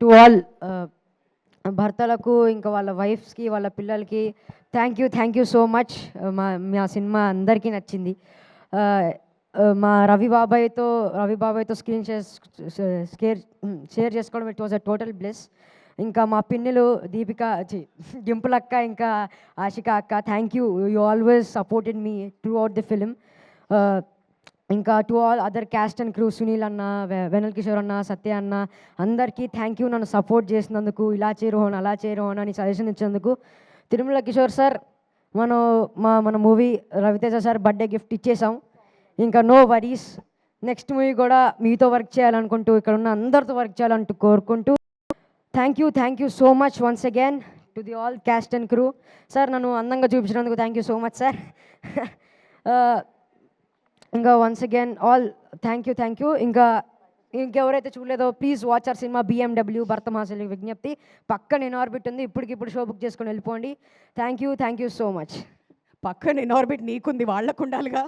To all భర్తలకు ఇంకా వాళ్ళ వైఫ్స్కి వాళ్ళ పిల్లలకి థ్యాంక్ యూ సో మచ్. మా సినిమా అందరికీ నచ్చింది. మా రవి బాబాయ్తో స్క్రీన్ షేర్ చేసుకోవడం it was a total bless. ఇంకా మా పిన్నెలు దీపిక డింపుల్ అక్క ఇంకా ఆశిక అక్క thank you. You always supported me throughout the film. ఇంకా to all other cast and crew, Sunil అన్న, వెనల్ కిషోర్ అన్న, సత్య అన్న, అందరికీ థ్యాంక్ యూ. నన్ను సపోర్ట్ చేసినందుకు, ఇలా చేయరోహన్ అలా చేయరోహన్ అని సజెషన్ ఇచ్చినందుకు. తిరుమల కిషోర్ సార్, మన movie Ravi Teja sir birthday gift ఇచ్చేసాం. ఇంకా నో వరీస్, నెక్స్ట్ మూవీ కూడా మీతో వర్క్ చేయాలనుకుంటూ, ఇక్కడ ఉన్న అందరితో వర్క్ చేయాలంటూ కోరుకుంటూ thank you so much once again to the all cast and crew. Sir నన్ను అందంగా చూపించినందుకు thank you so much sir. ఇంకా once again all thank you. ఇంకెవరైతే చూడలేదో please watch our cinema BMW భరతమాసలి విజ్ఞప్తి. పక్కన ఇన్ఆర్బిట్ ఉంది, ఇప్పటికిప్పుడు షో బుక్ చేసుకొని వెళ్ళిపోండి. Thank you so much. పక్కన ఇన్ఆర్బిట్ నీకుంది, వాళ్ళకు ఉండాలిగా.